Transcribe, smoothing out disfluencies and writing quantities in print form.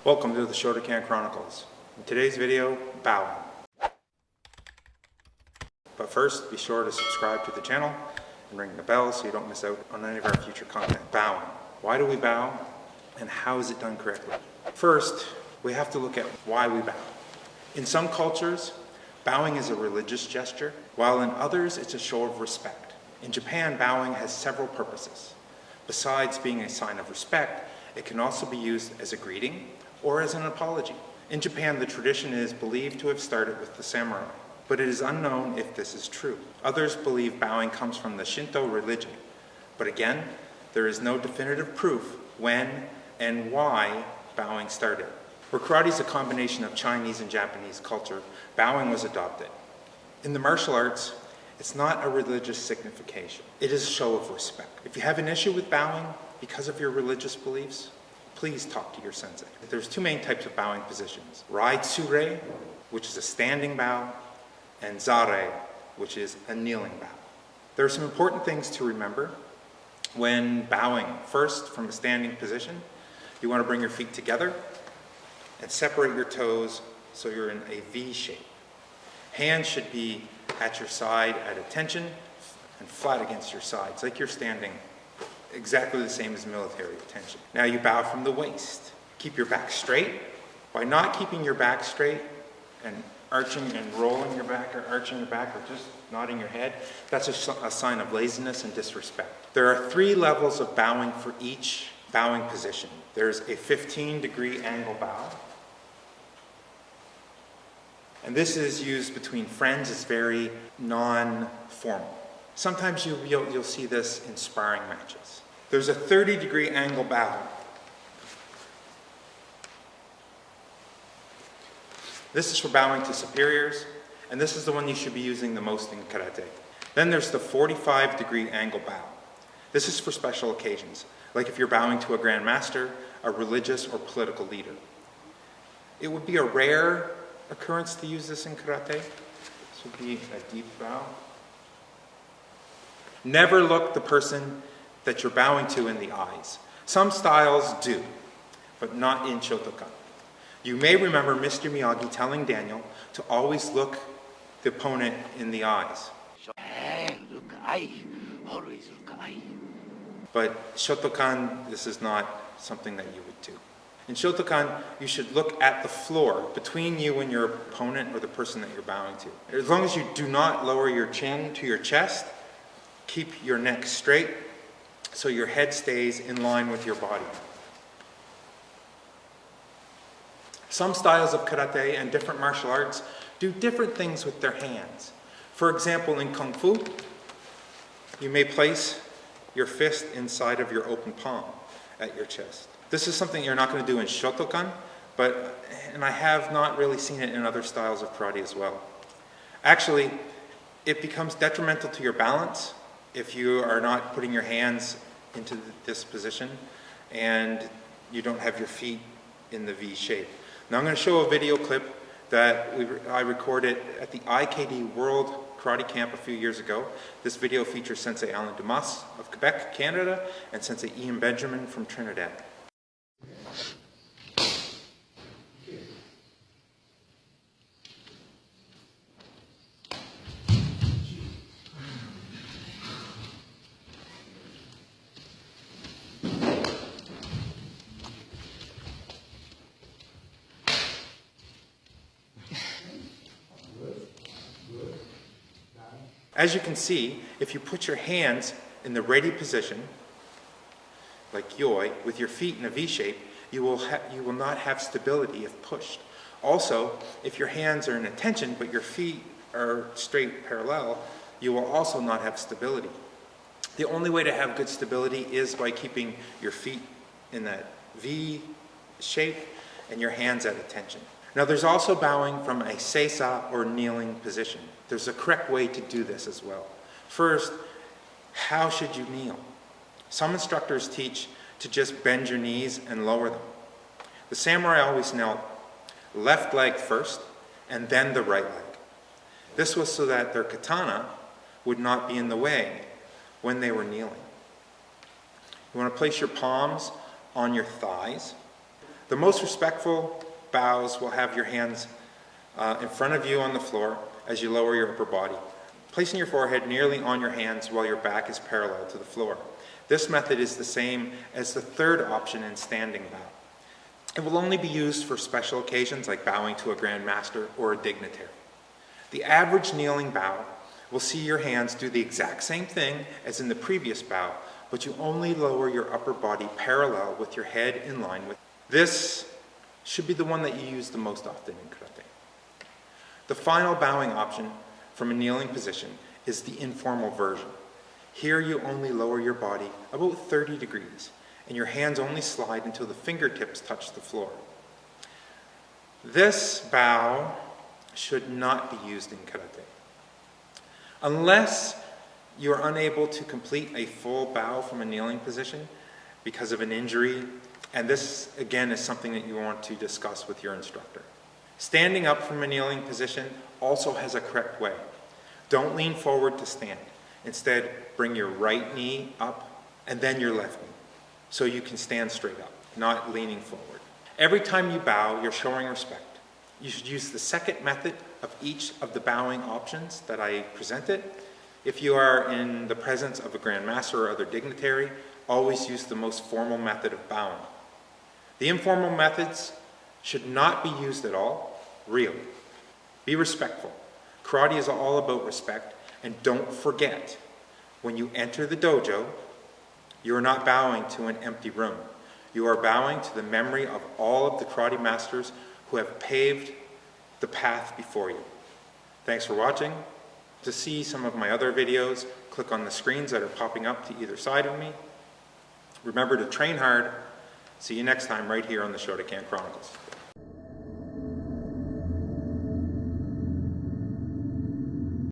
Welcome to the Shotokan Chronicles. In today's video, bowing. But first, be sure to subscribe to the channel and ring the bell so you don't miss out on any of our future content. Bowing. Why do we bow and how is it done correctly? First, we have to look at why we bow. In some cultures, bowing is a religious gesture, while in others it's a show of respect. In Japan, bowing has several purposes. Besides being a sign of respect, it can also be used as a greeting or as an apology. In Japan, the tradition is believed to have started with the samurai, but it is unknown if this is true. Others believe bowing comes from the Shinto religion, but again, there is no definitive proof when and why bowing started. Where karate is a combination of Chinese and Japanese culture, bowing was adopted. In the martial arts, it's not a religious signification. It is a show of respect. If you have an issue with bowing because of your religious beliefs, please talk to your sensei. There's two main types of bowing positions. Rai-tsure, which is a standing bow, and zare, which is a kneeling bow. There are some important things to remember when bowing. First, from a standing position, you want to bring your feet together and separate your toes so you're in a V shape. Hands should be at your side at attention and flat against your sides, like you're standing exactly the same as military attention. Now you bow from the waist. Keep your back straight. By not keeping your back straight and arching and rolling your back or arching your back or just nodding your head, that's a sign of laziness and disrespect. There are 3 levels of bowing for each bowing position. There's a 15-degree angle bow. And this is used between friends. It's very non-formal. Sometimes you'll see this in sparring matches. There's a 30-degree angle bow. This is for bowing to superiors, and this is the one you should be using the most in karate. Then there's the 45-degree angle bow. This is for special occasions, like if you're bowing to a grand master, a religious or political leader. It would be a rare occurrence to use this in karate. This would be a deep bow. Never look the person that you're bowing to in the eyes. Some styles do, but not in Shotokan. You may remember Mr. Miyagi telling Daniel to always look the opponent in the eyes. Always look eye. But Shotokan, this is not something that you would do. In Shotokan, you should look at the floor between you and your opponent or the person that you're bowing to. As long as you do not lower your chin to your chest, keep your neck straight so your head stays in line with your body. Some styles of karate and different martial arts do different things with their hands. For example, in Kung Fu, you may place your fist inside of your open palm at your chest. This is something you're not going to do in Shotokan, and I have not really seen it in other styles of karate as well. Actually, it becomes detrimental to your balance if you are not putting your hands into this position and you don't have your feet in the V shape. Now I'm going to show a video clip that I recorded at the IKD World Karate Camp a few years ago. This video features Sensei Alan Dumas of Quebec, Canada, and Sensei Ian Benjamin from Trinidad. As you can see, if you put your hands in the ready position, like yoi, with your feet in a V shape, you will not have stability if pushed. Also, if your hands are in attention but your feet are straight parallel, you will also not have stability. The only way to have good stability is by keeping your feet in that V shape and your hands at attention. Now there's also bowing from a Seiza or kneeling position. There's a correct way to do this as well. First, how should you kneel? Some instructors teach to just bend your knees and lower them. The samurai always knelt left leg first and then the right leg. This was so that their katana would not be in the way when they were kneeling. You want to place your palms on your thighs. The most respectful bows will have your hands in front of you on the floor as you lower your upper body, placing your forehead nearly on your hands while your back is parallel to the floor. This method is the same as the third option in standing bow. It will only be used for special occasions like bowing to a Grand Master or a dignitary. The average kneeling bow will see your hands do the exact same thing as in the previous bow, but you only lower your upper body parallel with your head in line with. This should be the one that you use the most often in karate. The final bowing option from a kneeling position is the informal version. Here you only lower your body about 30 degrees, and your hands only slide until the fingertips touch the floor. This bow should not be used in karate. Unless you are unable to complete a full bow from a kneeling position because of an injury, and this again is something that you want to discuss with your instructor. Standing up from a kneeling position also has a correct way. Don't lean forward to stand. Instead, bring your right knee up and then your left knee so you can stand straight up, not leaning forward. Every time you bow, you're showing respect. You should use the second method of each of the bowing options that I presented. If you are in the presence of a Grand Master or other dignitary, always use the most formal method of bowing. The informal methods should not be used at all, really. Be respectful. Karate is all about respect, and don't forget, when you enter the dojo, you are not bowing to an empty room. You are bowing to the memory of all of the karate masters who have paved the path before you. Thanks for watching. To see some of my other videos, click on the screens that are popping up to either side of me. Remember to train hard. See you next time right here on the Shotokan Chronicles.